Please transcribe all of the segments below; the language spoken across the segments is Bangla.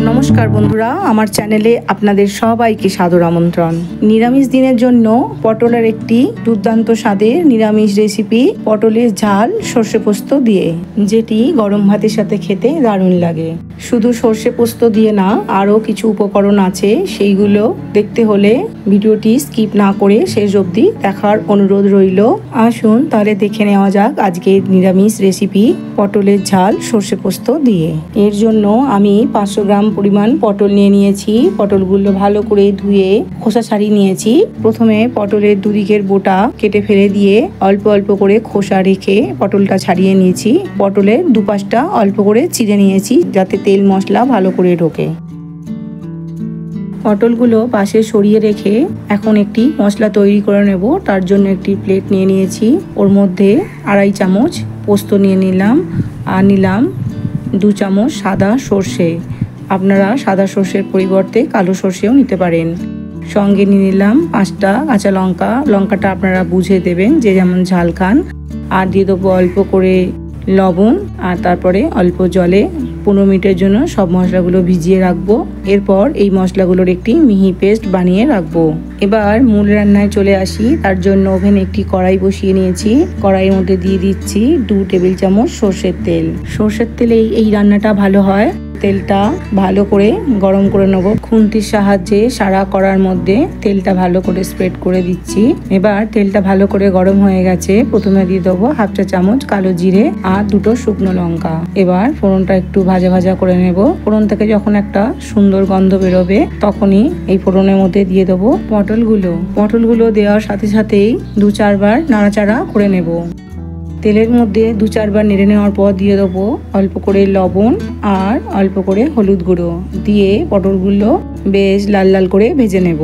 নমস্কার বন্ধুরা, আমার চ্যানেলে আপনাদের সবাইকে সাদর আমন্ত্রণ। নিরামিষ দিনের জন্য পটলের একটি দুর্দান্ত স্বাদের নিরামিষ রেসিপি, পটলের ঝাল সর্ষে পোস্ত দিয়ে, যেটি গরম ভাতের সাথে খেতে দারুণ লাগে। শুধু সর্ষে পোস্ত দিয়ে না, আরও কিছু উপকরণ আছে, সেইগুলো দেখতে হলে ভিডিওটি স্কিপ না করে শেষ অবধি দেখার অনুরোধ রইল। আসুন তাহলে দেখে নেওয়া যাক আজকের নিরামিষ রেসিপি, পটলের ঝাল সর্ষে পোস্ত দিয়ে। এর জন্য আমি 500 গ্রাম পরিমাণ পটল নিয়ে নিয়েছি। পটলগুলো ভালো করে ধুয়ে খোসা ছাড়িয়ে নিয়েছি। প্রথমে পটলের দুদিকের বোটা কেটে ফেলে দিয়ে অল্প অল্প করে খোসা রেখে পটলটা ছাড়িয়ে নিয়েছি। পটলের দুপাশটা অল্প করে চিড়ে নিয়েছি, যাতে তেল মশলা ভালো করে ঢোকে। পটলগুলো পাশে সরিয়ে রেখে এখন একটি মশলা তৈরি করে নেব। তার জন্য একটি প্লেট নিয়ে নিয়েছি, ওর মধ্যে 2.5 চামচ পোস্ত নিয়ে নিলাম, আর নিলাম 2 চামচ সাদা সর্ষে। আপনারা সাদা সর্ষের পরিবর্তে কালো সর্ষেও নিতে পারেন। সঙ্গে নিয়ে নিলাম 5টা কাঁচা লঙ্কা। লঙ্কাটা আপনারা বুঝে দেবেন যে যেমন ঝাল খান। আর দিয়ে দেবো অল্প করে লবণ, আর তারপরে অল্প জলে 15 মিনিটের জন্য সব মশলাগুলো ভিজিয়ে রাখবো। এরপর এই মশলাগুলোর একটি মিহি পেস্ট বানিয়ে রাখবো। এবার মূল রান্নায় চলে আসি। তার জন্য ওভেনে একটি কড়াই বসিয়ে নিয়েছি। কড়াইয়ের মধ্যে দিয়ে দিচ্ছি 2 টেবিল চামচ সর্ষের তেল। সর্ষের তেলেই এই রান্নাটা ভালো হয়। তেলটা ভালো করে গরম করে নেব। খুন্তির সাহায্যে সারা কড়ার মধ্যে তেলটা ভালো করে স্প্রেড করে দিচ্ছি। এবার তেলটা ভালো করে গরম হয়ে গেছে। প্রথমে দিয়ে দেবো 1/2 চা চামচ কালো জিরে আর 2টো শুকনো লঙ্কা। এবার ফোড়নটা একটু ভাজা ভাজা করে নেব। ফোড়ন থেকে যখন একটা সুন্দর গন্ধ বেরোবে, তখনই এই ফোড়নের মধ্যে দিয়ে দেবো পটলগুলো দেওয়ার সাথে সাথেই 2-4 বার নাড়াচাড়া করে নেব। তেলের মধ্যে 2-4 বার নেড়ে নেওয়ার পর দিয়ে দেবো অল্প করে লবণ আর অল্প করে হলুদ গুঁড়ো দিয়ে পটলগুলো বেশ লাল লাল করে ভেজে নেব।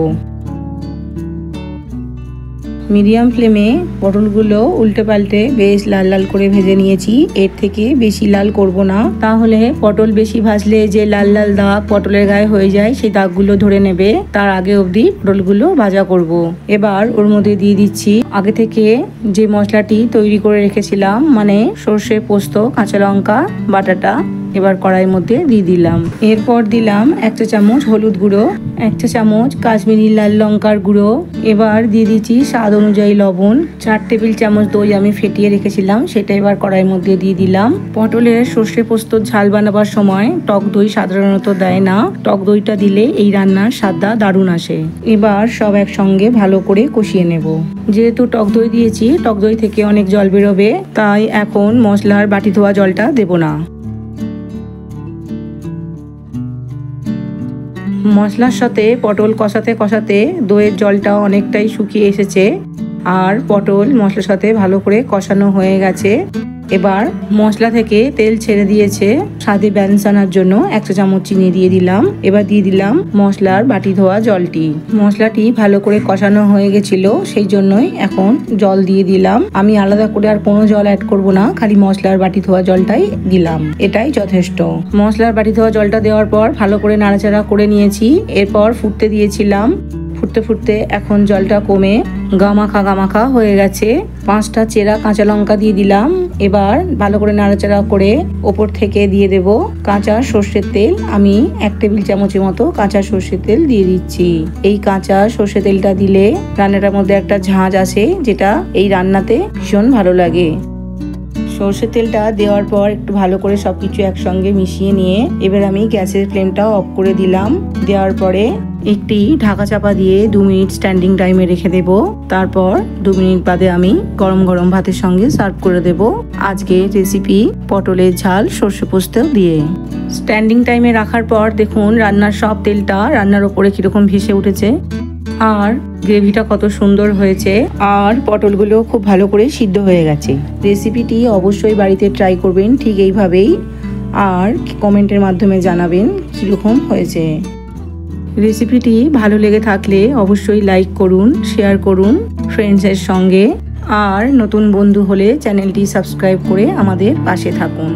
মিডিয়াম ফ্লেমে পটলগুলো উল্টে পাল্টে বেশ লাল লাল করে ভেজে নিয়েছি। এর থেকে বেশি লাল করব না, তাহলে পটল বেশি ভাজলে যে লাল লাল দাগ পটলের গায়ে হয়ে যায়, সেই দাগগুলো ধরে নেবে। তার আগে অবধি পটলগুলো ভাজা করব। এবার ওর মধ্যে দিয়ে দিচ্ছি আগে থেকে যে মশলাটি তৈরি করে রেখেছিলাম, মানে সর্ষে পোস্ত কাঁচা লঙ্কা বাটাটা। এবার কড়াইয়ের মধ্যে দিয়ে দিলাম। এরপর দিলাম 1 চা চামচ হলুদ গুঁড়ো, 1 চা চামচ কাশ্মীরি লাল লঙ্কার গুঁড়ো। এবার দিয়ে দিচ্ছি স্বাদ অনুযায়ী লবণ। 4 টেবিল চামচ দই আমি ফেটিয়ে রেখেছিলাম, সেটা এবার কড়াইয়ের মধ্যে দিয়ে দিলাম। পটলের সর্ষে পোস্তর ঝাল বানাবার সময় টক দই সাধারণত দেয় না। টক দইটা দিলে এই রান্নার স্বাদটা দারুণ আসে। এবার সব একসঙ্গে ভালো করে কষিয়ে নেব। যেহেতু টক দই দিয়েছি, টক দই থেকে অনেক জল বেরোবে, তাই এখন মশলার বাটি ধোয়া জলটা দেব না। মশলার সাথে পটল কষাতে কষাতে দইয়ের জলটা অনেকটাই শুকিয়ে এসেছে, আর পটল মশলার সাথে ভালো করে কষানো হয়ে গেছে। এবার মশলা থেকে তেল ছেড়ে দিয়েছে। স্বাদে ব্যালেন্স আনার জন্য 1 চা চামচ চিনি দিয়ে দিলাম। এবার দিয়ে দিলাম মশলার বাটি ধোয়া জলটি। মশলাটি ভালো করে কষানো হয়ে গেছিল, সেই জন্যই এখন জল দিয়ে দিলাম। আমি আলাদা করে আর কোনো জল অ্যাড করব না, খালি মশলার বাটি ধোয়া জলটাই দিলাম, এটাই যথেষ্ট। মশলার বাটি ধোয়া জলটা দেওয়ার পর ভালো করে নাড়াচাড়া করে নিয়েছি। এরপর ফুটতে দিয়েছিলাম। ফুটতে ফুটতে এখন জলটা কমে গামাখা হয়ে গেছে। 5টা চেরা কাঁচা লঙ্কা দিয়ে দিলাম। এবার ভালো করে নাড়াচাড়া করে ওপর থেকে দিয়ে দেব কাঁচা সর্ষের তেল। আমি 1 টেবিল চামচের মতো কাঁচা সর্ষের তেল দিয়ে দিচ্ছি। এই কাঁচা সর্ষের তেলটা দিলে রান্নাটার মধ্যে একটা ঝাঁঝ আসে, যেটা এই রান্নাতে ভীষণ ভালো লাগে। সর্ষের তেলটা দেওয়ার পর একটু ভালো করে সবকিছু একসঙ্গে মিশিয়ে নিয়ে এবার আমি গ্যাসের ফ্লেমটা অফ করে দিলাম। দেওয়ার পরে একটি ঢাকা চাপা দিয়ে 2 মিনিট স্ট্যান্ডিং টাইমে রেখে দেব। তারপর 2 মিনিট বাদে আমি গরম গরম ভাতের সঙ্গে সার্ভ করে দেব আজকে রেসিপি পটলের ঝাল সর্ষে পোস্ত দিয়ে। স্ট্যান্ডিং টাইমে রাখার পর দেখুন রান্নার সব তেলটা রান্নার ওপরে কিরকম ভেসে উঠেছে, আর গ্রেভিটা কত সুন্দর হয়েছে, আর পটলগুলো খুব ভালো করে সিদ্ধ হয়ে গেছে। রেসিপিটি অবশ্যই বাড়িতে ট্রাই করবেন ঠিক এইভাবেই, আর কমেন্টের মাধ্যমে জানাবেন কীরকম হয়েছে। রেসিপিটি ভালো লেগে থাকলে অবশ্যই লাইক করুন, শেয়ার করুন ফ্রেন্ডসের সঙ্গে, আর নতুন বন্ধু হলে চ্যানেলটি সাবস্ক্রাইব করে আমাদের পাশে থাকুন।